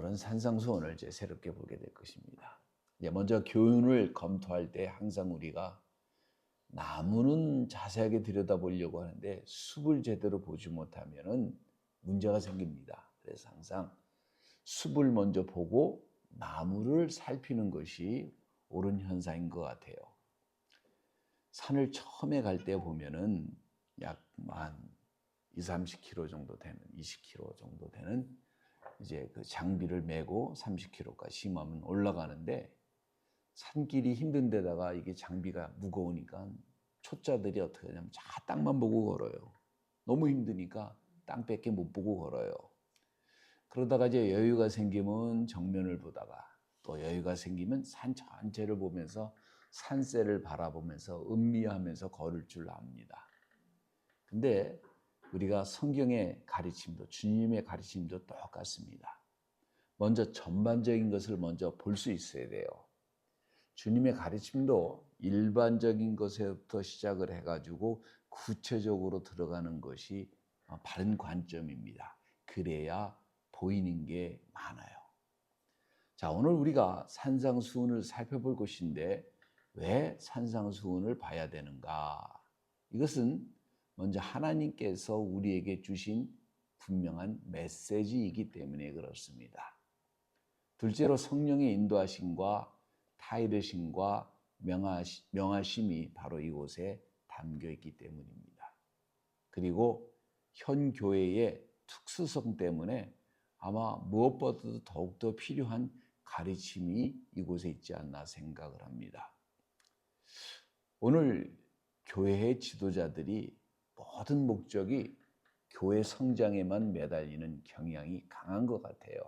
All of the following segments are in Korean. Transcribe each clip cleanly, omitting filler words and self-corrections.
오늘은 산상수훈을 이제 새롭게 보게 될 것입니다. 이제 먼저 교훈을 검토할 때 항상 우리가 나무는 자세하게 들여다보려고 하는데 숲을 제대로 보지 못하면은 문제가 생깁니다. 그래서 항상 숲을 먼저 보고 나무를 살피는 것이 옳은 현상인 것 같아요. 산을 처음에 갈 때 보면은 약 한 2, 30km 정도 되는, 20km 정도 되는 이제 그 장비를 메고 30km까지 심하면 올라가는데 산길이 힘든 데다가 이게 장비가 무거우니까 초짜들이 어떻게 하냐면 자 땅만 보고 걸어요. 너무 힘드니까 땅밖에 못 보고 걸어요. 그러다가 이제 여유가 생기면 정면을 보다가 또 여유가 생기면 산 전체를 보면서 산세를 바라보면서 음미하면서 걸을 줄 압니다. 근데 우리가 성경의 가르침도 주님의 가르침도 똑같습니다. 먼저 전반적인 것을 먼저 볼 수 있어야 돼요. 주님의 가르침도 일반적인 것에부터 시작을 해가지고 구체적으로 들어가는 것이 바른 관점입니다. 그래야 보이는 게 많아요. 자, 오늘 우리가 산상수훈을 살펴볼 것인데 왜 산상수훈을 봐야 되는가? 이것은 먼저 하나님께서 우리에게 주신 분명한 메시지이기 때문에 그렇습니다. 둘째로 성령의 인도하심과 타이르심과 명하심이 바로 이곳에 담겨 있기 때문입니다. 그리고 현 교회의 특수성 때문에 아마 무엇보다도 더욱더 필요한 가르침이 이곳에 있지 않나 생각을 합니다. 오늘 교회의 지도자들이 모든 목적이 교회 성장에만 매달리는 경향이 강한 것 같아요.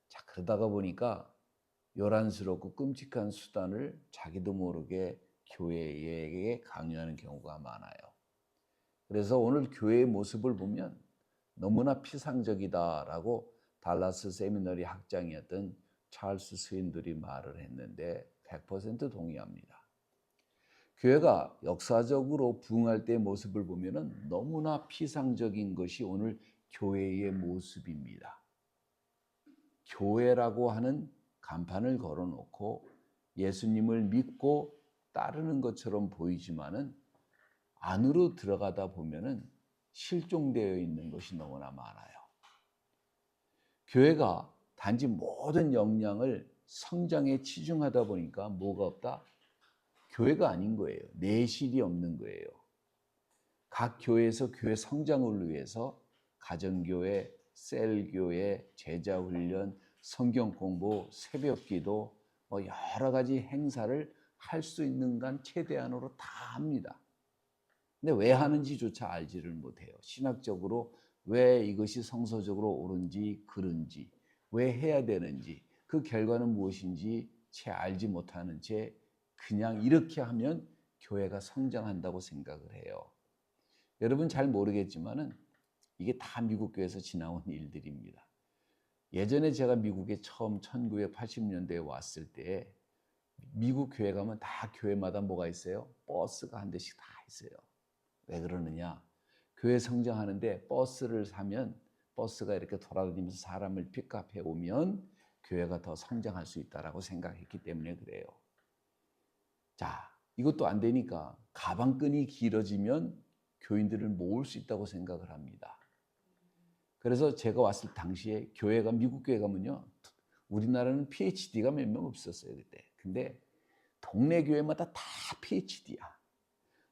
자, 그러다가 보니까 요란스럽고 끔찍한 수단을 자기도 모르게 교회에게 강요하는 경우가 많아요. 그래서 오늘 교회의 모습을 보면 너무나 피상적이다라고 달라스 세미너리 학장이었던 찰스 스윈들이 말을 했는데 100% 동의합니다. 교회가 역사적으로 부흥할 때의 모습을 보면 너무나 피상적인 것이 오늘 교회의 모습입니다. 교회라고 하는 간판을 걸어놓고 예수님을 믿고 따르는 것처럼 보이지만은 안으로 들어가다 보면은 실종되어 있는 것이 너무나 많아요. 교회가 단지 모든 역량을 성장에 치중하다 보니까 뭐가 없다? 교회가 아닌 거예요. 내실이 없는 거예요. 각 교회에서 교회 성장을 위해서 가정교회, 셀교회, 제자훈련, 성경공부, 새벽기도 여러 가지 행사를 할 수 있는 간 최대한으로 다 합니다. 근데 왜 하는지조차 알지를 못해요. 신학적으로 왜 이것이 성서적으로 옳은지 그른지 왜 해야 되는지 그 결과는 무엇인지 채 알지 못하는 채 그냥 이렇게 하면 교회가 성장한다고 생각을 해요. 여러분 잘 모르겠지만은 이게 다 미국 교회에서 지나온 일들입니다. 예전에 제가 미국에 처음 1980년대에 왔을 때 미국 교회 가면 다 교회마다 뭐가 있어요? 버스가 한 대씩 다 있어요. 왜 그러느냐? 교회 성장하는데 버스를 사면 버스가 이렇게 돌아다니면서 사람을 픽업해 오면 교회가 더 성장할 수 있다라고 생각했기 때문에 그래요. 자, 이것도 안 되니까 가방끈이 길어지면 교인들을 모을 수 있다고 생각을 합니다. 그래서 제가 왔을 당시에 교회가 미국 교회 가면요. 우리나라는 PhD가 몇 명 없었어요, 그때. 근데 동네 교회마다 다 PhD야.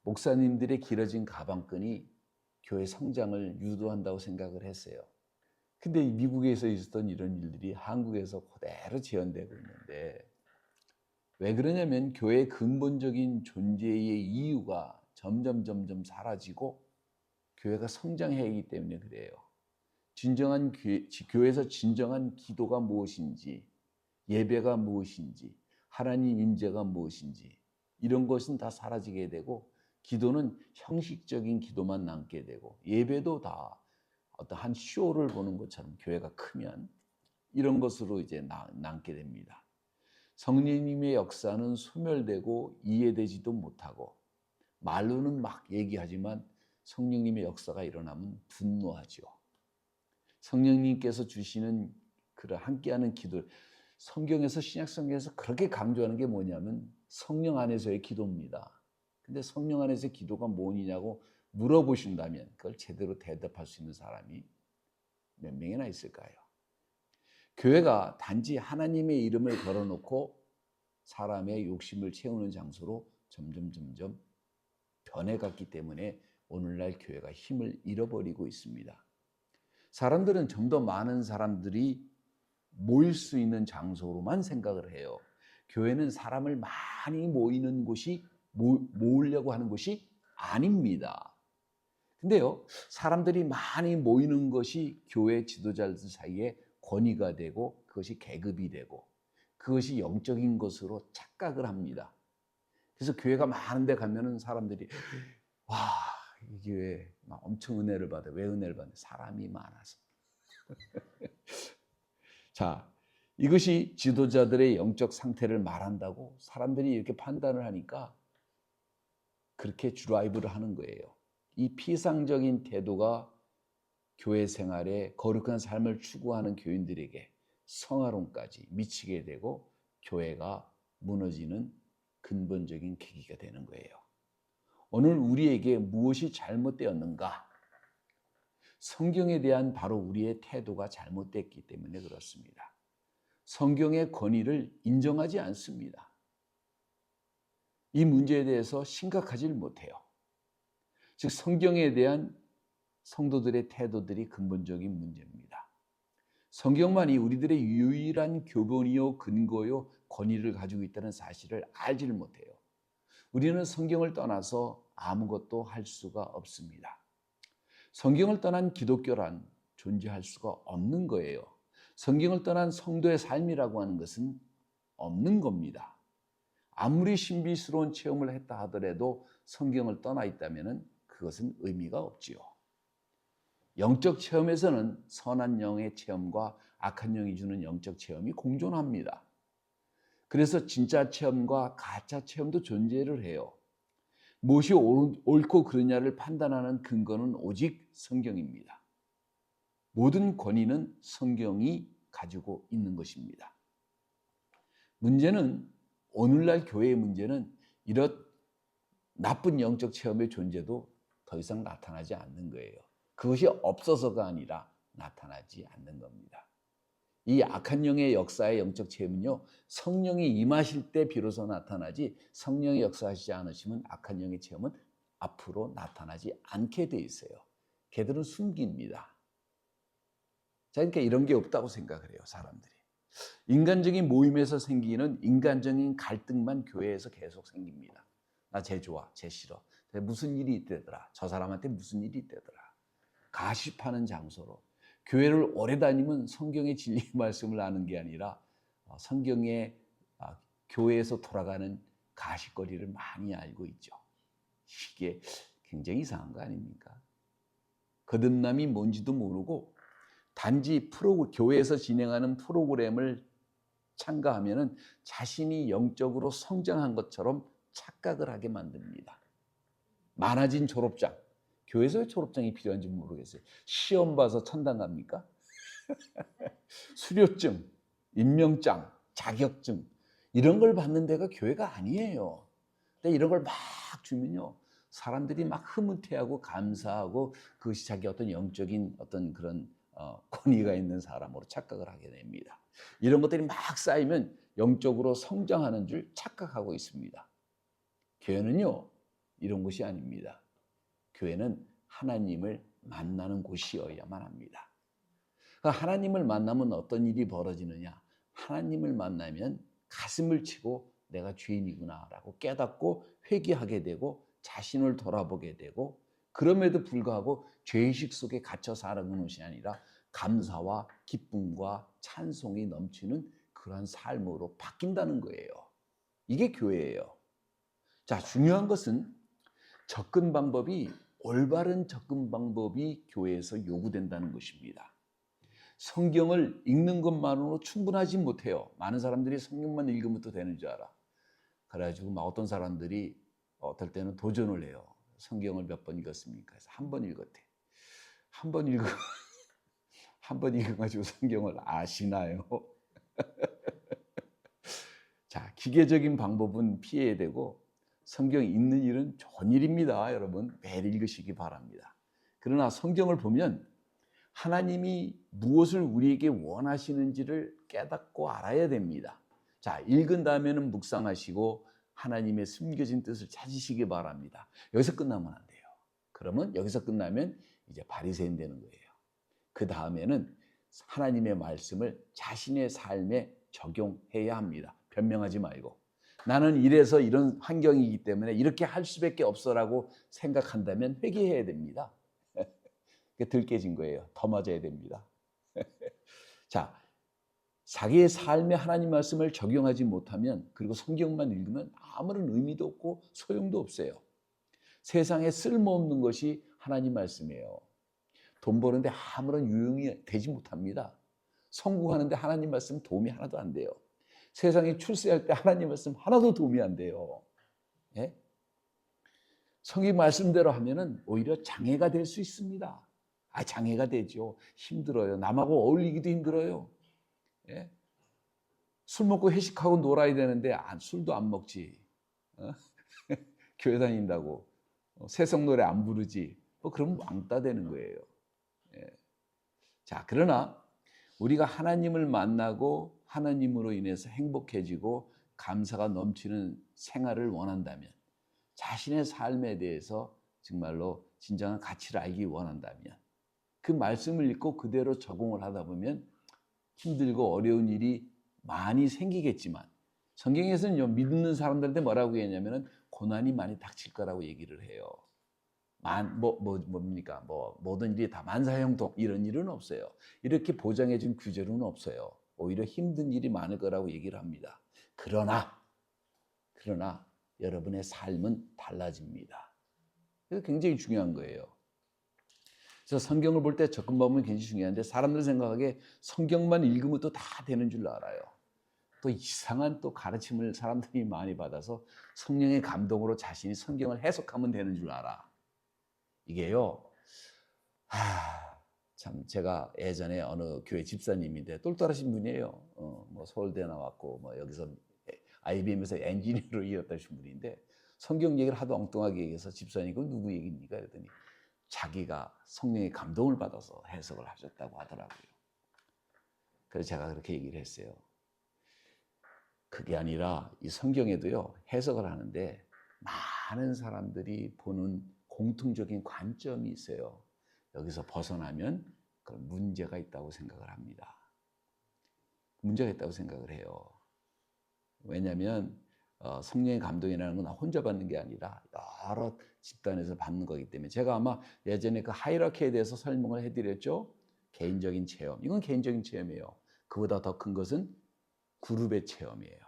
목사님들의 길어진 가방끈이 교회 성장을 유도한다고 생각을 했어요. 근데 미국에서 있었던 이런 일들이 한국에서 그대로 재현되고 있는데 왜 그러냐면 교회의 근본적인 존재의 이유가 점점 사라지고 교회가 성장해야 하기 때문에 그래요. 진정한 교회에서 진정한 기도가 무엇인지, 예배가 무엇인지, 하나님 임재가 무엇인지 이런 것은 다 사라지게 되고 기도는 형식적인 기도만 남게 되고 예배도 다 어떤 한 쇼를 보는 것처럼 교회가 크면 이런 것으로 이제 남게 됩니다. 성령님의 역사는 소멸되고 이해되지도 못하고 말로는 막 얘기하지만 성령님의 역사가 일어나면 분노하죠. 성령님께서 주시는 함께하는 기도. 성경에서 신약 성경에서 그렇게 강조하는 게 뭐냐면 성령 안에서의 기도입니다. 근데 성령 안에서의 기도가 뭐냐고 물어보신다면 그걸 제대로 대답할 수 있는 사람이 몇 명이나 있을까요? 교회가 단지 하나님의 이름을 걸어놓고 사람의 욕심을 채우는 장소로 점점 변해갔기 때문에 오늘날 교회가 힘을 잃어버리고 있습니다. 사람들은 좀 더 많은 사람들이 모일 수 있는 장소로만 생각을 해요. 교회는 사람을 많이 모이는 곳이 모으려고 하는 곳이 아닙니다. 근데요, 사람들이 많이 모이는 것이 교회 지도자들 사이에 권위가 되고 그것이 계급이 되고 그것이 영적인 것으로 착각을 합니다. 그래서 교회가 많은 데 가면은 사람들이 와, 이 교회 막 엄청 은혜를 받아. 왜 은혜를 받냐? 사람이 많아서. 자, 이것이 지도자들의 영적 상태를 말한다고 사람들이 이렇게 판단을 하니까 그렇게 드라이브를 하는 거예요. 이 피상적인 태도가 교회 생활에 거룩한 삶을 추구하는 교인들에게 성화론까지 미치게 되고 교회가 무너지는 근본적인 계기가 되는 거예요. 오늘 우리에게 무엇이 잘못되었는가? 성경에 대한 바로 우리의 태도가 잘못됐기 때문에 그렇습니다. 성경의 권위를 인정하지 않습니다. 이 문제에 대해서 심각하지 못해요. 즉 성경에 대한 성도들의 태도들이 근본적인 문제입니다. 성경만이 우리들의 유일한 교본이요 근거요 권위를 가지고 있다는 사실을 알지를 못해요. 우리는 성경을 떠나서 아무것도 할 수가 없습니다. 성경을 떠난 기독교란 존재할 수가 없는 거예요. 성경을 떠난 성도의 삶이라고 하는 것은 없는 겁니다. 아무리 신비스러운 체험을 했다 하더라도 성경을 떠나 있다면 그것은 의미가 없지요. 영적 체험에서는 선한 영의 체험과 악한 영이 주는 영적 체험이 공존합니다. 그래서 진짜 체험과 가짜 체험도 존재를 해요. 무엇이 옳고 그르냐를 판단하는 근거는 오직 성경입니다. 모든 권위는 성경이 가지고 있는 것입니다. 문제는 오늘날 교회의 문제는 이런 나쁜 영적 체험의 존재도 더 이상 나타나지 않는 거예요. 그것이 없어서가 아니라 나타나지 않는 겁니다. 이 악한 영의 역사의 영적 체험은요, 성령이 임하실 때 비로소 나타나지 성령이 역사하시지 않으시면 악한 영의 체험은 앞으로 나타나지 않게 돼 있어요. 걔들은 숨깁니다. 자, 그러니까 이런 게 없다고 생각을 해요, 사람들이. 인간적인 모임에서 생기는 인간적인 갈등만 교회에서 계속 생깁니다. 나 쟤 좋아, 쟤 싫어. 무슨 일이 있대더라. 저 사람한테 무슨 일이 있대더라. 가십하는 장소로. 교회를 오래 다니면 성경의 진리 말씀을 아는 게 아니라 성경의 교회에서 돌아가는 가십거리를 많이 알고 있죠. 이게 굉장히 이상한 거 아닙니까? 거듭남이 뭔지도 모르고 단지 교회에서 진행하는 프로그램을 참가하면 자신이 영적으로 성장한 것처럼 착각을 하게 만듭니다. 많아진 졸업장. 교회에서 왜 졸업장이 필요한지 모르겠어요. 시험 봐서 천당 갑니까? 수료증, 임명장, 자격증 이런 걸 받는 데가 교회가 아니에요. 근데 이런 걸 막 주면요. 사람들이 막 흐뭇해하고 감사하고 그것이 자기 어떤 영적인 어떤 그런 권위가 있는 사람으로 착각을 하게 됩니다. 이런 것들이 막 쌓이면 영적으로 성장하는 줄 착각하고 있습니다. 교회는요. 이런 곳이 아닙니다. 교회는 하나님을 만나는 곳이어야만 합니다. 그러니까 하나님을 만나면 어떤 일이 벌어지느냐? 하나님을 만나면 가슴을 치고 내가 죄인이구나라고 깨닫고 회개하게 되고 자신을 돌아보게 되고 그럼에도 불구하고 죄의식 속에 갇혀 살아가는 것이 아니라 감사와 기쁨과 찬송이 넘치는 그러한 삶으로 바뀐다는 거예요. 이게 교회예요. 자, 중요한 것은 올바른 접근 방법이 교회에서 요구된다는 것입니다. 성경을 읽는 것만으로 충분하지 못해요. 많은 사람들이 성경만 읽으면 또 되는 줄 알아. 그래가지고 막 어떤 사람들이 어떨 때는 도전을 해요. 성경을 몇 번 읽었습니까? 그래서 한 번 읽었대. 한 한번 읽어가지고 성경을 아시나요? 자, 기계적인 방법은 피해야 되고 성경 읽는 일은 좋은 일입니다. 여러분 매일 읽으시기 바랍니다. 그러나 성경을 보면 하나님이 무엇을 우리에게 원하시는지를 깨닫고 알아야 됩니다. 자, 읽은 다음에는 묵상하시고 하나님의 숨겨진 뜻을 찾으시기 바랍니다. 여기서 끝나면 안 돼요. 그러면 여기서 끝나면 이제 바리새인 되는 거예요. 그 다음에는 하나님의 말씀을 자신의 삶에 적용해야 합니다. 변명하지 말고 나는 이래서 이런 환경이기 때문에 이렇게 할 수밖에 없어라고 생각한다면 회개해야 됩니다. 덜 깨진 거예요. 더 맞아야 됩니다. 자, 자기의 삶에 하나님 말씀을 적용하지 못하면 그리고 성경만 읽으면 아무런 의미도 없고 소용도 없어요. 세상에 쓸모없는 것이 하나님 말씀이에요. 돈 버는데 아무런 유용이 되지 못합니다. 성공하는데 하나님 말씀 도움이 하나도 안 돼요. 세상에 출세할 때 하나님 말씀 하나도 도움이 안 돼요. 예? 성경 말씀대로 하면은 오히려 장애가 될 수 있습니다. 장애가 되죠. 힘들어요. 남하고 어울리기도 힘들어요. 예? 술 먹고 회식하고 놀아야 되는데 술도 안 먹지. 교회 다닌다고 세상 노래 안 부르지. 그러면 왕따 되는 거예요. 예. 자, 그러나 우리가 하나님을 만나고 하나님으로 인해서 행복해지고 감사가 넘치는 생활을 원한다면, 자신의 삶에 대해서 정말로 진정한 가치를 알기 원한다면 그 말씀을 읽고 그대로 적용을 하다 보면 힘들고 어려운 일이 많이 생기겠지만 성경에서는 믿는 사람들한테 뭐라고 했냐면은 고난이 많이 닥칠 거라고 얘기를 해요. 뭡니까? 모든 일이 다 만사형통 이런 일은 없어요. 이렇게 보장해준 규제로는 없어요. 오히려 힘든 일이 많을 거라고 얘기를 합니다. 그러나 여러분의 삶은 달라집니다. 그래서 굉장히 중요한 거예요. 그래서 성경을 볼 때 접근 방법이 굉장히 중요한데 사람들 생각하기에 성경만 읽으면 또 다 되는 줄 알아요. 또 이상한 또 가르침을 사람들이 많이 받아서 성령의 감동으로 자신이 성경을 해석하면 되는 줄 알아. 이게요. 참 제가 예전에 어느 교회 집사님인데 똘똘하신 분이에요. 서울대 나왔고 여기서 IBM에서 엔지니어로 일했다신 분인데 성경 얘기를 하도 엉뚱하게 얘기해서 집사님 그건 누구 얘기입니까? 그랬더니 자기가 성령의 감동을 받아서 해석을 하셨다고 하더라고요. 그래서 제가 그렇게 얘기를 했어요. 그게 아니라 이 성경에도요 해석을 하는데 많은 사람들이 보는 공통적인 관점이 있어요. 여기서 벗어나면 그런 문제가 있다고 생각을 합니다. 문제가 있다고 생각을 해요. 왜냐하면 성령의 감동이라는 건 혼자 받는 게 아니라 여러 집단에서 받는 거기 때문에 제가 아마 예전에 그 하이라키에 대해서 설명을 해드렸죠. 개인적인 체험. 이건 개인적인 체험이에요. 그보다 더 큰 것은 그룹의 체험이에요.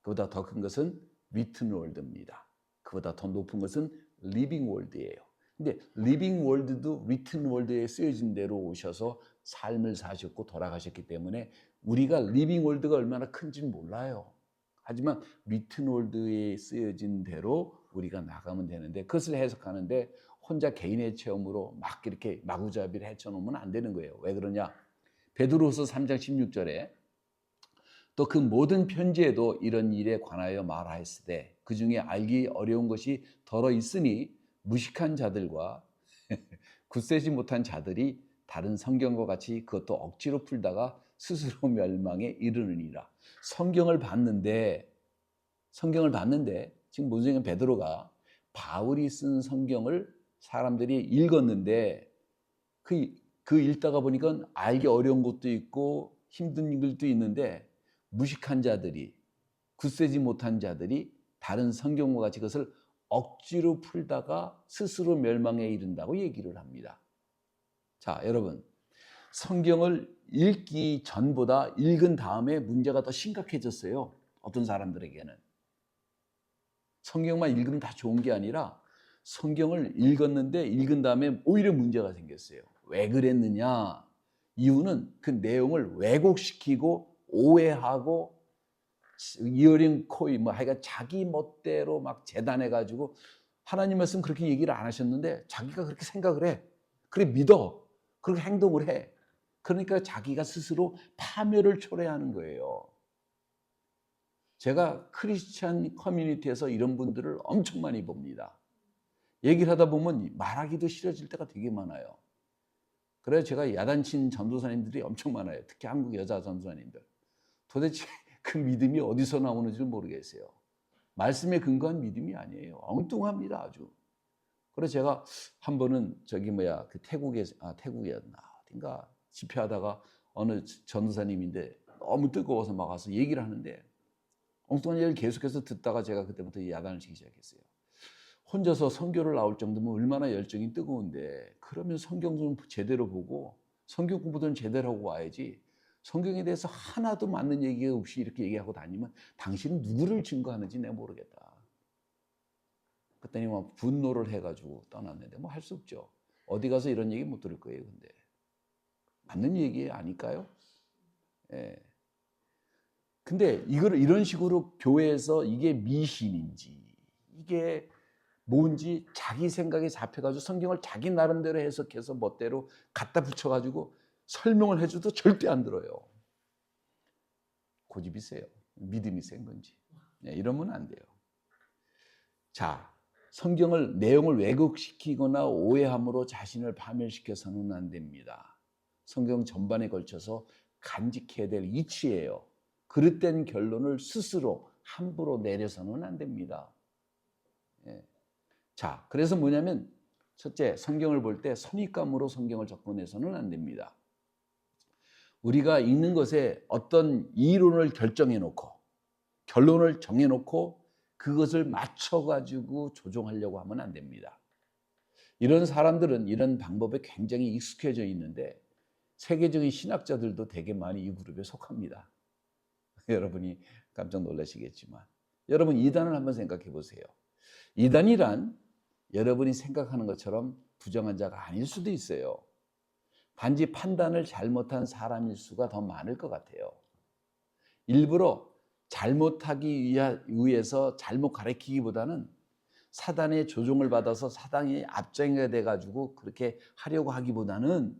그보다 더 큰 것은 리튼 월드입니다. 그보다 더 높은 것은 리빙 월드예요. 근데 리빙 월드도 리튼 월드에 쓰여진 대로 오셔서 삶을 사셨고 돌아가셨기 때문에 우리가 리빙 월드가 얼마나 큰지는 몰라요. 하지만 리튼 월드에 쓰여진 대로 우리가 나가면 되는데 그것을 해석하는데 혼자 개인의 체험으로 막 이렇게 마구잡이를 헤쳐놓으면 안 되는 거예요. 왜 그러냐? 베드로후서 3장 16절에 또 그 모든 편지에도 이런 일에 관하여 말하였으되 그 중에 알기 어려운 것이 더러 있으니 무식한 자들과 굳세지 못한 자들이 다른 성경과 같이 그것도 억지로 풀다가 스스로 멸망에 이르느니라. 성경을 봤는데 지금 문제는 베드로가 바울이 쓴 성경을 사람들이 읽었는데 그 읽다가 보니까 알기 어려운 것도 있고 힘든 글도 있는데 무식한 자들이 굳세지 못한 자들이 다른 성경과 같이 그것을 억지로 풀다가 스스로 멸망에 이른다고 얘기를 합니다. 자, 여러분 성경을 읽기 전보다 읽은 다음에 문제가 더 심각해졌어요. 어떤 사람들에게는. 성경만 읽으면 다 좋은 게 아니라 성경을 읽었는데 읽은 다음에 오히려 문제가 생겼어요. 왜 그랬느냐? 이유는 그 내용을 왜곡시키고 오해하고 이어링 코이 하여간 자기 멋대로 막 재단해가지고 하나님 말씀 그렇게 얘기를 안 하셨는데 자기가 그렇게 생각을 해. 그래 믿어. 그렇게 행동을 해. 그러니까 자기가 스스로 파멸을 초래하는 거예요. 제가 크리스찬 커뮤니티에서 이런 분들을 엄청 많이 봅니다. 얘기를 하다 보면 말하기도 싫어질 때가 되게 많아요. 그래서 제가 야단친 전도사님들이 엄청 많아요. 특히 한국 여자 전도사님들. 도대체 그 믿음이 어디서 나오는지를 모르겠어요. 말씀에 근거한 믿음이 아니에요. 엉뚱합니다, 아주. 그래서 제가 한 번은 그 태국이었나 어딘가 집회하다가 어느 전도사님인데 너무 뜨거워서 막 와서 얘기를 하는데 엉뚱한 얘기를 계속해서 듣다가 제가 그때부터 야단을 치기 시작했어요. 혼자서 선교를 나올 정도면 얼마나 열정이 뜨거운데 그러면 성경 좀 제대로 보고 성경 공부도 제대로 하고 와야지. 성경에 대해서 하나도 맞는 얘기가 없이 이렇게 얘기하고 다니면 당신은 누구를 증거하는지 내가 모르겠다. 그랬더니 막 분노를 해가지고 떠났는데 뭐 할 수 없죠. 어디 가서 이런 얘기 못 들을 거예요. 근데 맞는 얘기 아닐까요? 예. 근데 이런 식으로 교회에서 이게 미신인지 이게 뭔지 자기 생각에 잡혀가지고 성경을 자기 나름대로 해석해서 멋대로 갖다 붙여가지고 설명을 해줘도 절대 안 들어요. 고집이 세요. 믿음이 센 건지. 네, 이러면 안 돼요. 자, 성경을 내용을 왜곡시키거나 오해함으로 자신을 파멸시켜서는 안 됩니다. 성경 전반에 걸쳐서 간직해야 될 이치예요. 그릇된 결론을 스스로 함부로 내려서는 안 됩니다. 예. 자, 그래서 뭐냐면 첫째, 성경을 볼 때 선입감으로 성경을 접근해서는 안 됩니다. 우리가 읽는 것에 어떤 이론을 결정해 놓고 결론을 정해 놓고 그것을 맞춰 가지고 조종하려고 하면 안 됩니다. 이런 사람들은 이런 방법에 굉장히 익숙해져 있는데 세계적인 신학자들도 되게 많이 이 그룹에 속합니다. 여러분이 깜짝 놀라시겠지만 여러분 이단을 한번 생각해 보세요. 이단이란 여러분이 생각하는 것처럼 부정한 자가 아닐 수도 있어요. 단지 판단을 잘못한 사람일 수가 더 많을 것 같아요. 일부러 잘못하기 위해서 잘못 가르치기보다는 사단의 조종을 받아서 사단이 앞장이 돼가지고 그렇게 하려고 하기보다는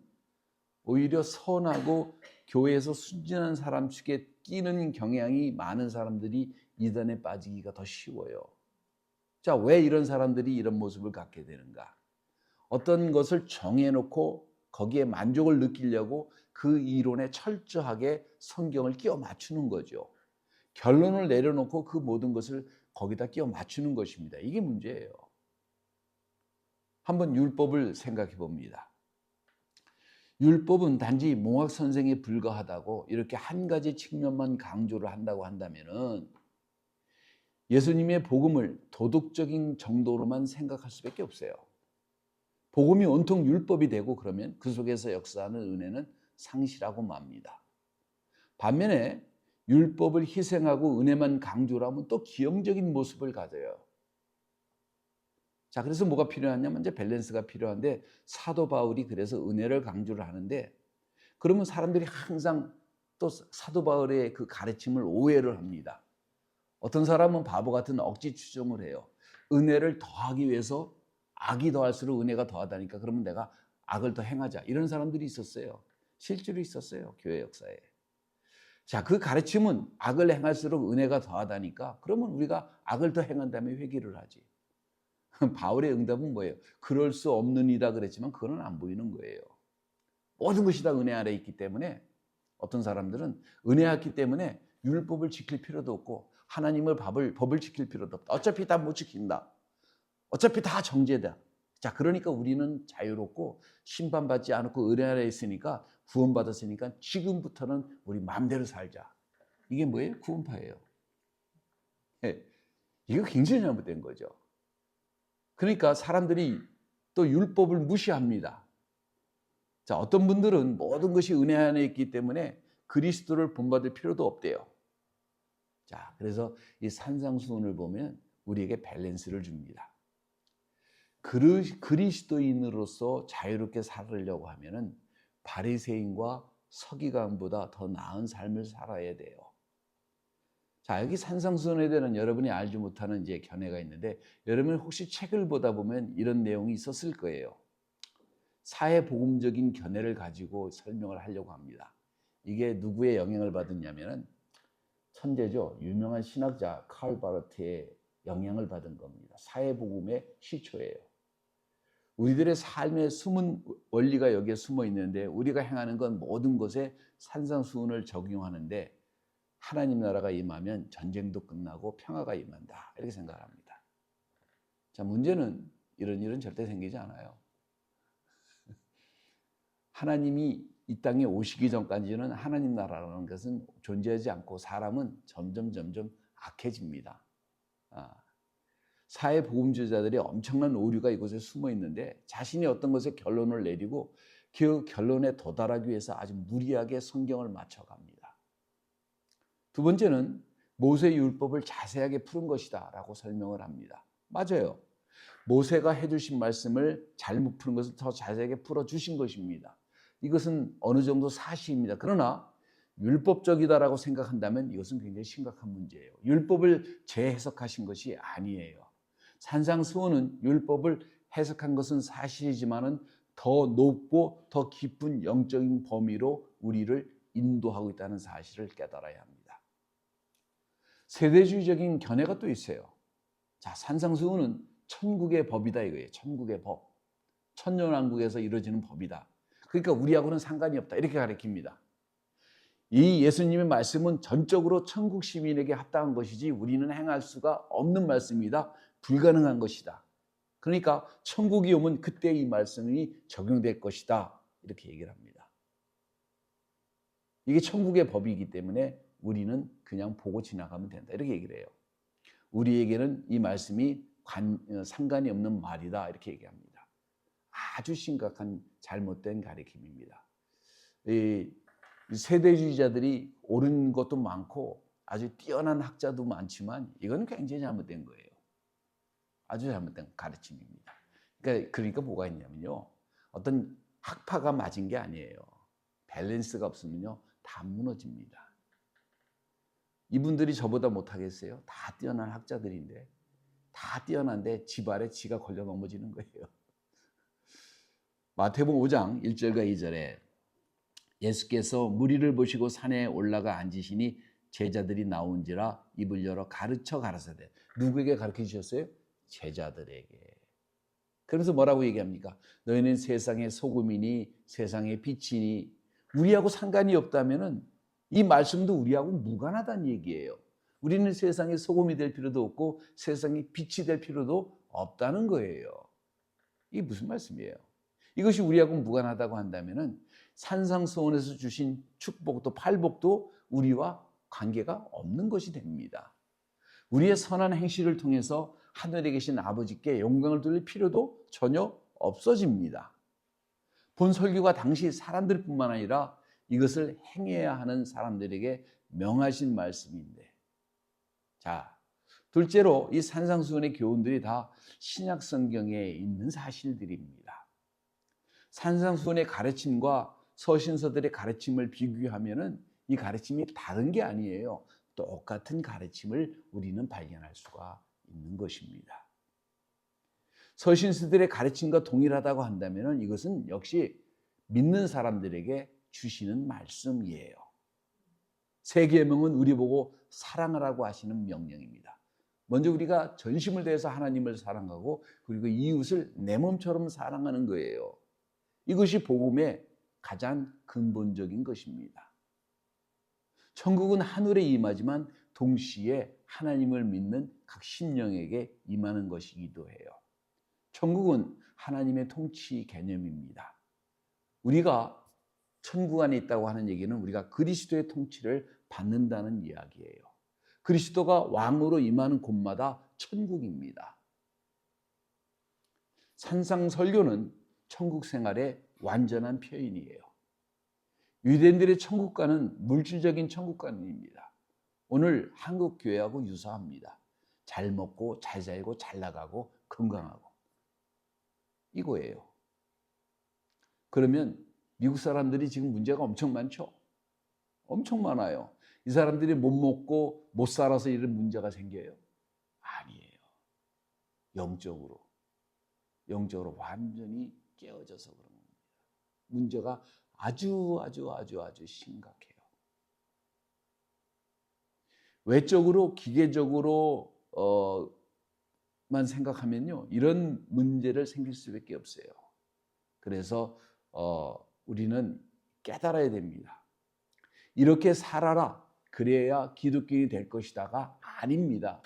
오히려 선하고 교회에서 순진한 사람 측에 끼는 경향이 많은 사람들이 이단에 빠지기가 더 쉬워요. 자, 왜 이런 사람들이 이런 모습을 갖게 되는가? 어떤 것을 정해놓고 거기에 만족을 느끼려고 그 이론에 철저하게 성경을 끼워 맞추는 거죠. 결론을 내려놓고 그 모든 것을 거기다 끼워 맞추는 것입니다. 이게 문제예요. 한번 율법을 생각해 봅니다. 율법은 단지 몽학 선생에 불과하다고 이렇게 한 가지 측면만 강조를 한다고 한다면은 예수님의 복음을 도덕적인 정도로만 생각할 수밖에 없어요. 복음이 온통 율법이 되고 그러면 그 속에서 역사하는 은혜는 상실하고 맙니다. 반면에 율법을 희생하고 은혜만 강조를 하면 또 기형적인 모습을 가져요. 자, 그래서 뭐가 필요하냐면 이제 밸런스가 필요한데 사도 바울이 그래서 은혜를 강조를 하는데 그러면 사람들이 항상 또 사도 바울의 그 가르침을 오해를 합니다. 어떤 사람은 바보 같은 억지 추정을 해요. 은혜를 더하기 위해서 악이 더할수록 은혜가 더하다니까 그러면 내가 악을 더 행하자. 이런 사람들이 있었어요. 실제로 있었어요. 교회 역사에. 자, 그 가르침은 악을 행할수록 은혜가 더하다니까 그러면 우리가 악을 더 행한 다음에 회개를 하지. 바울의 응답은 뭐예요? 그럴 수 없느니라 그랬지만 그건 안 보이는 거예요. 모든 것이 다 은혜 아래 있기 때문에 어떤 사람들은 은혜였기 때문에 율법을 지킬 필요도 없고 하나님의 법을 지킬 필요도 없다. 어차피 다 못 지킨다. 어차피 다 정죄다. 자, 그러니까 우리는 자유롭고 심판받지 않고 은혜 아래 있으니까 구원받았으니까 지금부터는 우리 마음대로 살자. 이게 뭐예요? 구원파예요. 네. 이거 굉장히 잘못된 거죠. 그러니까 사람들이 또 율법을 무시합니다. 자, 어떤 분들은 모든 것이 은혜 안에 있기 때문에 그리스도를 본받을 필요도 없대요. 자, 그래서 이 산상수훈을 보면 우리에게 밸런스를 줍니다. 그리스도인으로서 자유롭게 살으려고 하면은 바리새인과 서기관보다 더 나은 삶을 살아야 돼요. 자, 여기 산상수훈에 대한 여러분이 알지 못하는 이제 견해가 있는데 여러분 혹시 책을 보다 보면 이런 내용이 있었을 거예요. 사회복음적인 견해를 가지고 설명을 하려고 합니다. 이게 누구의 영향을 받았냐면은 천재죠. 유명한 신학자 칼 바르트의 영향을 받은 겁니다. 사회복음의 시초예요. 우리들의 삶의 숨은 원리가 여기에 숨어 있는데 우리가 행하는 건 모든 것에 산상수훈을 적용하는데 하나님 나라가 임하면 전쟁도 끝나고 평화가 임한다. 이렇게 생각합니다. 자, 문제는 이런 일은 절대 생기지 않아요. 하나님이 이 땅에 오시기 전까지는 하나님 나라라는 것은 존재하지 않고 사람은 점점 악해집니다. 사회복음주의자들이 엄청난 오류가 이곳에 숨어 있는데 자신이 어떤 것에 결론을 내리고 그 결론에 도달하기 위해서 아주 무리하게 성경을 맞춰갑니다. 두 번째는 모세의 율법을 자세하게 푸른 것이다 라고 설명을 합니다. 맞아요. 모세가 해주신 말씀을 잘못 푸는 것을 더 자세하게 풀어주신 것입니다. 이것은 어느 정도 사실입니다. 그러나 율법적이다라고 생각한다면 이것은 굉장히 심각한 문제예요. 율법을 재해석하신 것이 아니에요. 산상수훈은 율법을 해석한 것은 사실이지만은 더 높고 더 깊은 영적인 범위로 우리를 인도하고 있다는 사실을 깨달아야 합니다. 세대주의적인 견해가 또 있어요. 자, 산상수훈은 천국의 법이다 이거예요. 천국의 법. 천년왕국에서 이루어지는 법이다. 그러니까 우리하고는 상관이 없다. 이렇게 가르칩니다. 이 예수님의 말씀은 전적으로 천국 시민에게 합당한 것이지 우리는 행할 수가 없는 말씀이다. 불가능한 것이다. 그러니까 천국이 오면 그때 이 말씀이 적용될 것이다. 이렇게 얘기를 합니다. 이게 천국의 법이기 때문에 우리는 그냥 보고 지나가면 된다. 이렇게 얘기를 해요. 우리에게는 이 말씀이 상관이 없는 말이다. 이렇게 얘기합니다. 아주 심각한 잘못된 가르침입니다. 이 세대주의자들이 옳은 것도 많고 아주 뛰어난 학자도 많지만 이건 굉장히 잘못된 거예요. 아주 잘못된 가르침입니다. 그러니까 뭐가 있냐면요. 어떤 학파가 맞은 게 아니에요. 밸런스가 없으면요. 다 무너집니다. 이분들이 저보다 못하겠어요? 다 뛰어난 학자들인데 다 뛰어난데 집 아래 지가 걸려 넘어지는 거예요. 마태복음 5장 1절과 2절에 예수께서 무리를 보시고 산에 올라가 앉으시니 제자들이 나온지라 입을 열어 가르쳐 가라사대. 누구에게 가르쳐 주셨어요? 제자들에게. 그래서 뭐라고 얘기합니까? 너희는 세상의 소금이니 세상의 빛이니. 우리하고 상관이 없다면은 이 말씀도 우리하고 무관하다는 얘기예요. 우리는 세상의 소금이 될 필요도 없고 세상의 빛이 될 필요도 없다는 거예요. 이게 무슨 말씀이에요? 이것이 우리하고 무관하다고 한다면은 산상수훈에서 주신 축복도 팔복도 우리와 관계가 없는 것이 됩니다. 우리의 선한 행실을 통해서 하늘에 계신 아버지께 영광을 돌릴 필요도 전혀 없어집니다. 본 설교가 당시 사람들뿐만 아니라 이것을 행해야 하는 사람들에게 명하신 말씀인데, 자, 둘째로 이 산상수훈의 교훈들이 다 신약 성경에 있는 사실들입니다. 산상수훈의 가르침과 서신서들의 가르침을 비교하면은 이 가르침이 다른 게 아니에요. 똑같은 가르침을 우리는 발견할 수가 있는 것입니다. 서신서들의 가르침과 동일하다고 한다면은 이것은 역시 믿는 사람들에게 주시는 말씀이에요. 세 계명은 우리 보고 사랑하라고 하시는 명령입니다. 먼저 우리가 전심을 다해서 하나님을 사랑하고 그리고 이웃을 내 몸처럼 사랑하는 거예요. 이것이 복음의 가장 근본적인 것입니다. 천국은 하늘에 임하지만 동시에 하나님을 믿는 각 심령에게 임하는 것이기도 해요. 천국은 하나님의 통치 개념입니다. 우리가 천국 안에 있다고 하는 얘기는 우리가 그리스도의 통치를 받는다는 이야기예요. 그리스도가 왕으로 임하는 곳마다 천국입니다. 산상설교는 천국 생활의 완전한 표현이에요. 유대인들의 천국관은 물질적인 천국관입니다. 오늘 한국 교회하고 유사합니다. 잘 먹고 잘 살고 잘 나가고 건강하고 이거예요. 그러면 미국 사람들이 지금 문제가 엄청 많죠? 엄청 많아요. 이 사람들이 못 먹고 못 살아서 이런 문제가 생겨요? 아니에요. 영적으로 완전히 깨어져서 그런 겁니다. 문제가 아주 심각해요. 외적으로 기계적으로 만 생각하면요, 이런 문제를 생길 수밖에 없어요. 그래서 우리는 깨달아야 됩니다. 이렇게 살아라, 그래야 기독교인이 될 것이다가 아닙니다.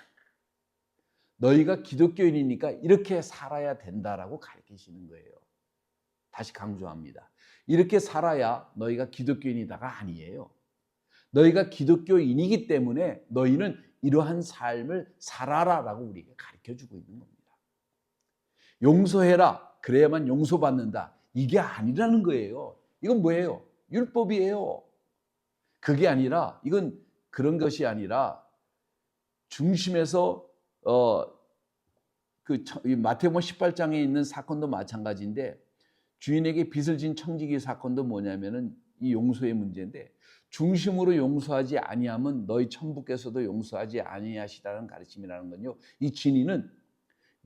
너희가 기독교인이니까 이렇게 살아야 된다라고 가르치시는 거예요. 다시 강조합니다. 이렇게 살아야 너희가 기독교인이다가 아니에요. 너희가 기독교인이기 때문에 너희는 이러한 삶을 살아라라고 우리에게 가르쳐주고 있는 겁니다. 용서해라, 그래야만 용서받는다, 이게 아니라는 거예요. 이건 뭐예요? 율법이에요. 그게 아니라, 이건 그런 것이 아니라 중심에서 마태복음 18장에 있는 사건도 마찬가지인데, 주인에게 빚을 진 청지기 사건도 뭐냐면은 이 용서의 문제인데, 중심으로 용서하지 아니하면 너희 천부께서도 용서하지 아니하시다는 가르침이라는 건요, 이 진리는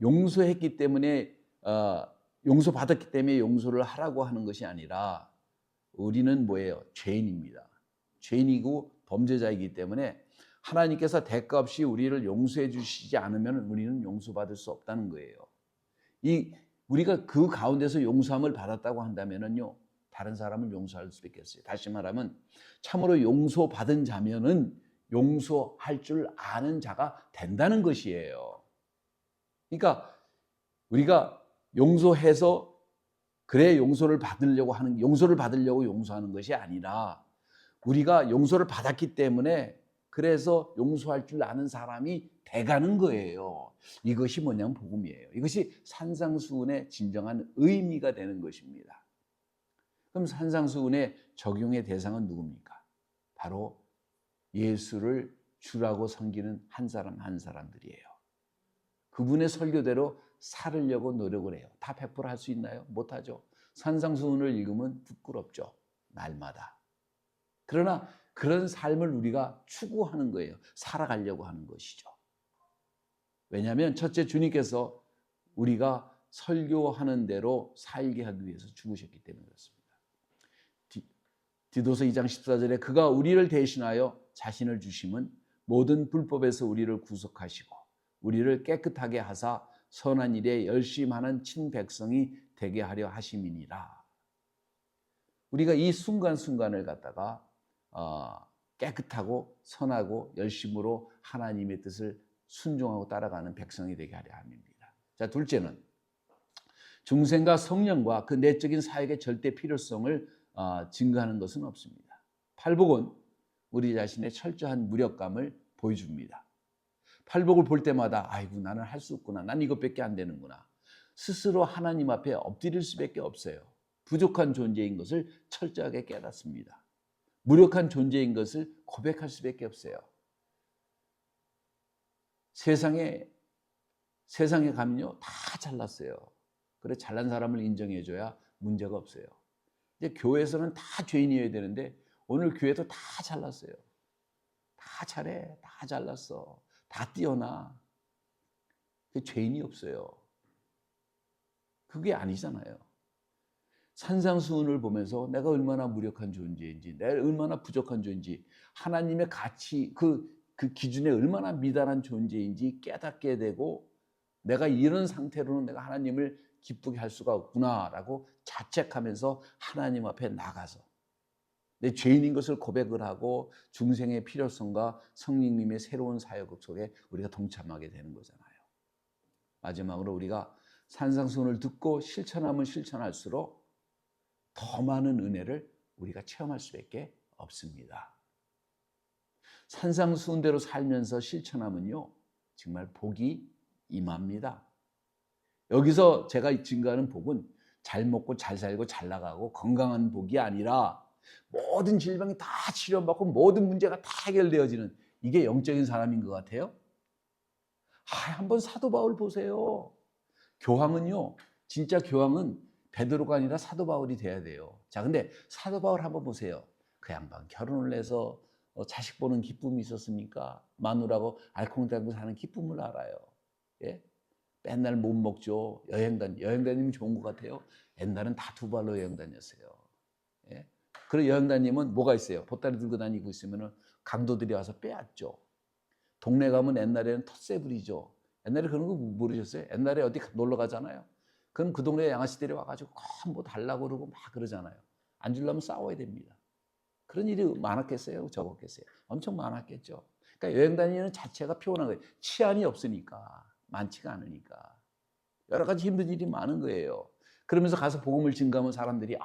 용서했기 때문에 용서받았기 때문에 용서를 하라고 하는 것이 아니라, 우리는 뭐예요? 죄인입니다. 죄인이고 범죄자이기 때문에 하나님께서 대가 없이 우리를 용서해 주시지 않으면 우리는 용서받을 수 없다는 거예요. 우리가 그 가운데서 용서함을 받았다고 한다면은요, 다른 사람을 용서할 수밖에 없어요. 다시 말하면 참으로 용서받은 자면은 용서할 줄 아는 자가 된다는 것이에요. 그러니까 우리가 용서해서 그래 용서를 받으려고 용서하는 것이 아니라, 우리가 용서를 받았기 때문에 그래서 용서할 줄 아는 사람이 돼가는 거예요. 이것이 뭐냐면 복음이에요. 이것이 산상수훈의 진정한 의미가 되는 것입니다. 그럼 산상수훈의 적용의 대상은 누굽니까? 바로 예수를 주라고 섬기는 한 사람 한 사람들이에요. 그분의 설교대로 살으려고 노력을 해요. 다 100% 할 수 있나요? 못하죠. 산상수훈을 읽으면 부끄럽죠, 날마다. 그러나 그런 삶을 우리가 추구하는 거예요. 살아가려고 하는 것이죠. 왜냐하면 첫째, 주님께서 우리가 설교하는 대로 살게 하기 위해서 죽으셨기 때문에 그렇습니다. 디도서 2장 14절에 그가 우리를 대신하여 자신을 주심은 모든 불법에서 우리를 구속하시고 우리를 깨끗하게 하사 선한 일에 열심하는 친백성이 되게 하려 하심이니라. 우리가 이 순간순간을 갖다가 깨끗하고 선하고 열심으로 하나님의 뜻을 순종하고 따라가는 백성이 되게 하려 함입니다. 자, 둘째는 중생과 성령과 그 내적인 사역의 절대 필요성을 증거하는 것은 없습니다. 팔복은 우리 자신의 철저한 무력감을 보여줍니다. 팔복을 볼 때마다 아이고 나는 할 수 없구나, 난 이것밖에 안 되는구나, 스스로 하나님 앞에 엎드릴 수밖에 없어요. 부족한 존재인 것을 철저하게 깨닫습니다. 무력한 존재인 것을 고백할 수밖에 없어요. 세상에 가면요 다 잘났어요. 그래 잘난 사람을 인정해줘야 문제가 없어요. 이제 교회에서는 다 죄인이어야 되는데 오늘 교회도 다 잘났어요. 다 잘해, 다 잘났어, 다 뛰어나. 죄인이 없어요. 그게 아니잖아요. 산상수훈을 보면서 내가 얼마나 무력한 존재인지, 내가 얼마나 부족한 존재인지, 하나님의 가치, 그 기준에 얼마나 미달한 존재인지 깨닫게 되고, 내가 이런 상태로는 내가 하나님을 기쁘게 할 수가 없구나라고 자책하면서 하나님 앞에 나가서 내 죄인인 것을 고백을 하고 중생의 필요성과 성령님의 새로운 사역 속에 우리가 동참하게 되는 거잖아요. 마지막으로 우리가 산상수훈을 듣고 실천하면 실천할수록 더 많은 은혜를 우리가 체험할 수밖에 없습니다. 산상수훈대로 살면서 실천하면요 정말 복이 임합니다. 여기서 제가 증거하는 복은 잘 먹고 잘 살고 잘 나가고 건강한 복이 아니라 모든 질병이 다 치료받고 모든 문제가 다 해결되어지는, 이게 영적인 사람인 것 같아요. 한번 사도 바울 보세요. 교황은요, 진짜 교황은 베드로가 아니라 사도 바울이 돼야 돼요. 자, 근데 사도 바울 한번 보세요. 그 양반 결혼을 해서 자식 보는 기쁨이 있었습니까? 마누라하고 알콩달콩 사는 기쁨을 알아요. 예? 맨날 못 먹죠. 여행 다니면 좋은 것 같아요. 옛날엔 다 두 발로 여행 다녔어요. 예? 그런 여행다님은 뭐가 있어요? 보따리 들고 다니고 있으면 강도들이 와서 빼앗죠. 동네 가면 옛날에는 텃세 부리죠. 옛날에 그런 거 모르셨어요? 옛날에 어디 놀러 가잖아요. 그럼 그 동네 양아치들이 와가지고 뭐 달라고 그러고 막 그러잖아요. 안 주려면 싸워야 됩니다. 그런 일이 많았겠어요? 적었겠어요? 엄청 많았겠죠. 그러니까 여행 다니는 자체가 피곤한 거예요. 치안이 없으니까, 많지가 않으니까. 여러 가지 힘든 일이 많은 거예요. 그러면서 가서 복음을 증거하면 사람들이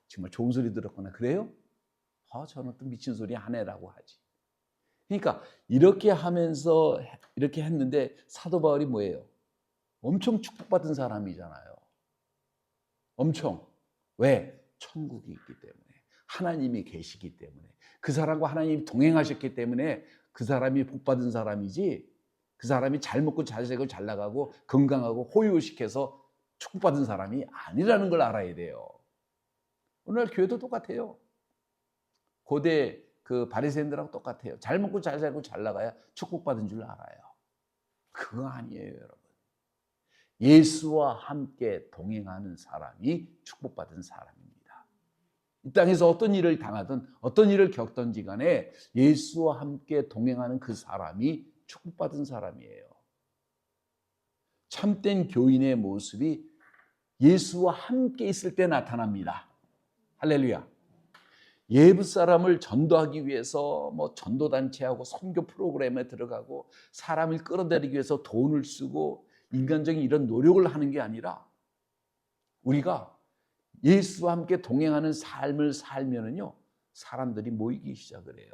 정말 좋은 소리 들었구나. 그래요? 저는 또 미친 소리 하네라고 하지. 그러니까 이렇게 하면서 이렇게 했는데 사도 바울이 뭐예요? 엄청 축복받은 사람이잖아요. 엄청. 왜? 천국이 있기 때문에. 하나님이 계시기 때문에. 그 사람과 하나님이 동행하셨기 때문에 그 사람이 복받은 사람이지, 그 사람이 잘 먹고 잘 살고 잘 나가고 건강하고 호의호식해서 축복받은 사람이 아니라는 걸 알아야 돼요. 오늘날 교회도 똑같아요. 고대 그 바리새인들하고 똑같아요. 잘 먹고 잘 살고 잘 나가야 축복받은 줄 알아요. 그거 아니에요, 여러분. 예수와 함께 동행하는 사람이 축복받은 사람입니다. 이 땅에서 어떤 일을 당하든 어떤 일을 겪든지 간에 예수와 함께 동행하는 그 사람이 축복받은 사람이에요. 참된 교인의 모습이 예수와 함께 있을 때 나타납니다. 할렐루야. 예부 사람을 전도하기 위해서 뭐 전도단체하고 선교 프로그램에 들어가고 사람을 끌어들이기 위해서 돈을 쓰고 인간적인 이런 노력을 하는 게 아니라 우리가 예수와 함께 동행하는 삶을 살면은요, 사람들이 모이기 시작을 해요.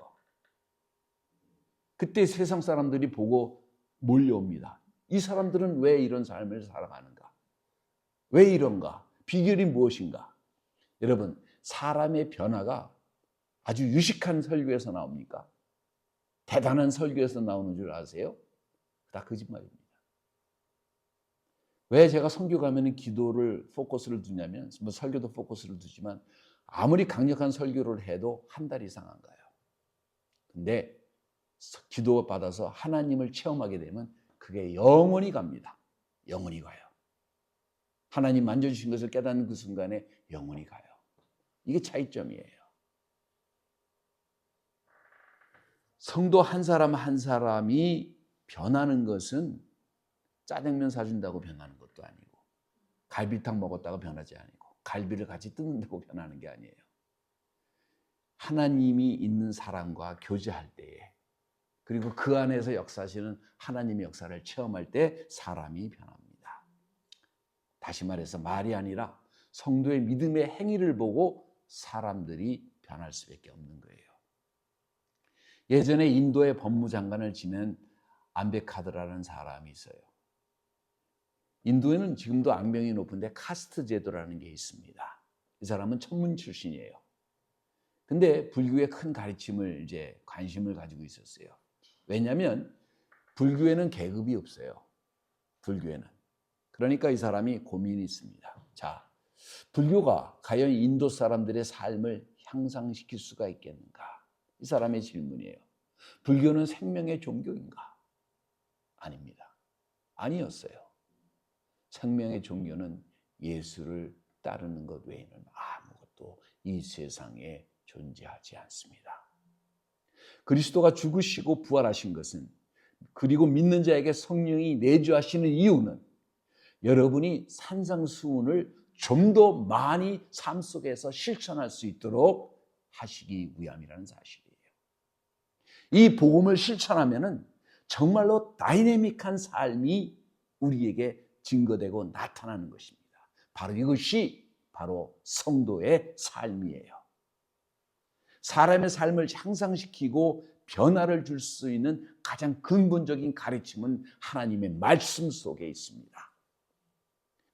그때 세상 사람들이 보고 몰려옵니다. 이 사람들은 왜 이런 삶을 살아가는가? 왜 이런가? 비결이 무엇인가? 여러분, 사람의 변화가 아주 유식한 설교에서 나옵니까? 대단한 설교에서 나오는 줄 아세요? 다 거짓말입니다. 왜 제가 선교 가면은 기도를 포커스를 두냐면, 뭐 설교도 포커스를 두지만 아무리 강력한 설교를 해도 한 달 이상 안 가요. 근데 기도 받아서 하나님을 체험하게 되면 그게 영원히 갑니다. 영원히 가요. 하나님 만져주신 것을 깨닫는 그 순간에 영원히 가요. 이게 차이점이에요. 성도 한 사람 한 사람이 변하는 것은 짜장면 사준다고 변하는 것도 아니고 갈비탕 먹었다가 변하지 아니고 갈비를 같이 뜯는다고 변하는 게 아니에요. 하나님이 있는 사람과 교제할 때에 그리고 그 안에서 역사하시는 하나님의 역사를 체험할 때 사람이 변합니다. 다시 말해서 말이 아니라 성도의 믿음의 행위를 보고 사람들이 변할 수밖에 없는 거예요. 예전에 인도의 법무장관을 지낸 암베카드라는 사람이 있어요. 인도에는 지금도 악명이 높은데 카스트 제도라는 게 있습니다. 이 사람은 천문 출신이에요. 근데 불교에 큰 가르침을 이제 관심을 가지고 있었어요. 왜냐하면 불교에는 계급이 없어요. 불교에는. 그러니까 이 사람이 고민이 있습니다. 자, 불교가 과연 인도 사람들의 삶을 향상시킬 수가 있겠는가? 이 사람의 질문이에요. 불교는 생명의 종교인가? 아닙니다. 아니었어요. 생명의 종교는 예수를 따르는 것 외에는 아무것도 이 세상에 존재하지 않습니다. 그리스도가 죽으시고 부활하신 것은 그리고 믿는 자에게 성령이 내주하시는 이유는 여러분이 산상수훈을 좀 더 많이 삶 속에서 실천할 수 있도록 하시기 위함이라는 사실이에요. 이 복음을 실천하면은 정말로 다이내믹한 삶이 우리에게 증거되고 나타나는 것입니다. 바로 이것이 바로 성도의 삶이에요. 사람의 삶을 향상시키고 변화를 줄 수 있는 가장 근본적인 가르침은 하나님의 말씀 속에 있습니다.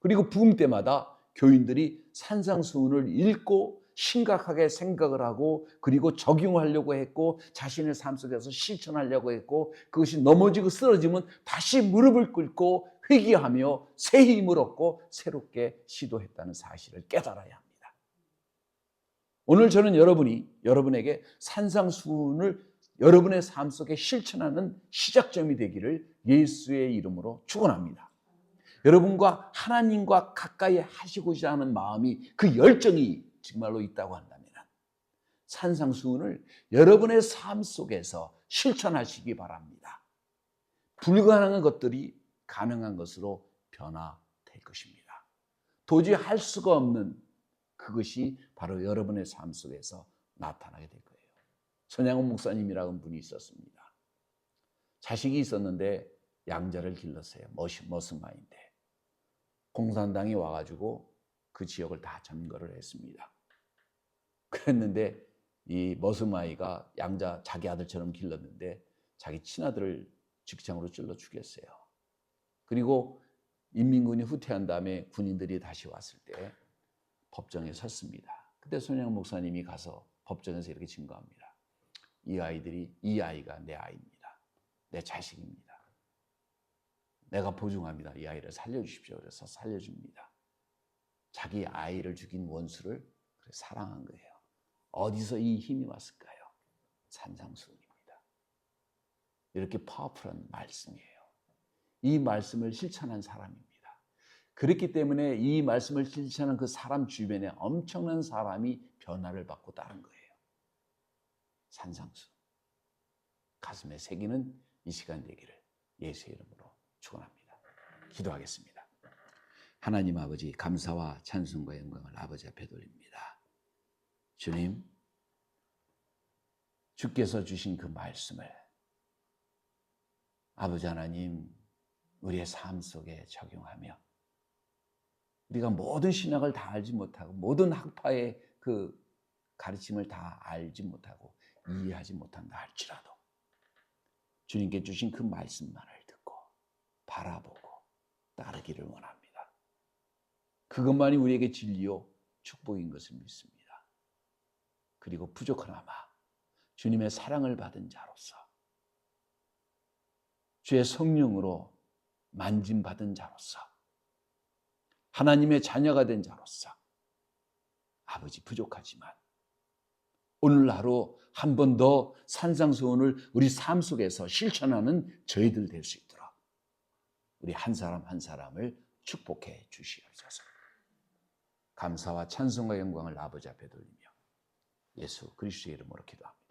그리고 부흥 때마다 교인들이 산상수훈을 읽고 심각하게 생각을 하고 그리고 적용하려고 했고 자신의 삶 속에서 실천하려고 했고 그것이 넘어지고 쓰러지면 다시 무릎을 꿇고 회개하며 새 힘을 얻고 새롭게 시도했다는 사실을 깨달아야 합니다. 오늘 저는 여러분에게 산상수훈을 여러분의 삶 속에 실천하는 시작점이 되기를 예수의 이름으로 축원합니다. 여러분과 하나님과 가까이 하시고자 하는 마음이 그 열정이 정말로 있다고 한다면 산상수훈을 여러분의 삶 속에서 실천하시기 바랍니다. 불가능한 것들이 가능한 것으로 변화될 것입니다. 도저히 할 수가 없는 그것이 바로 여러분의 삶 속에서 나타나게 될 거예요. 손양훈 목사님이라는 분이 있었습니다. 자식이 있었는데 양자를 길렀어요. 머스마인데 공산당이 와가지고 그 지역을 다 점거를 했습니다. 그랬는데 이 머스마이가 양자 자기 아들처럼 길렀는데 자기 친아들을 직장으로 찔러 죽였어요. 그리고 인민군이 후퇴한 다음에 군인들이 다시 왔을 때 법정에 섰습니다. 그때 손양훈 목사님이 가서 법정에서 이렇게 증거합니다. 이 아이가 내 아이입니다. 내 자식입니다. 내가 보증합니다. 이 아이를 살려주십시오. 그래서 살려줍니다. 자기 아이를 죽인 원수를 사랑한 거예요. 어디서 이 힘이 왔을까요? 산상수훈입니다. 이렇게 파워풀한 말씀이에요. 이 말씀을 실천한 사람입니다. 그렇기 때문에 이 말씀을 실천한 그 사람 주변에 엄청난 사람이 변화를 받고 따른 거예요. 산상수훈. 가슴에 새기는 이 시간 되기를 예수의 이름으로 축원합니다. 기도하겠습니다. 하나님 아버지, 감사와 찬송과 영광을 아버지 앞에 돌립니다. 주님, 주께서 주신 그 말씀을 아버지 하나님 우리의 삶 속에 적용하며 우리가 모든 신학을 다 알지 못하고 모든 학파의 그 가르침을 다 알지 못하고 이해하지 못한다 할지라도 주님께 주신 그 말씀만을 듣고 바라보고 따르기를 원합니다. 그것만이 우리에게 진리요 축복인 것을 믿습니다. 그리고 부족하나마 주님의 사랑을 받은 자로서 주의 성령으로 만짐받은 자로서 하나님의 자녀가 된 자로서 아버지 부족하지만 오늘 하루 한 번 더 산상수훈을 우리 삶 속에서 실천하는 저희들 될 수 있도록 우리 한 사람 한 사람을 축복해 주시옵소서. 감사와 찬송과 영광을 아버지 앞에 돌리며 예수 그리스도의 이름으로 기도합니다.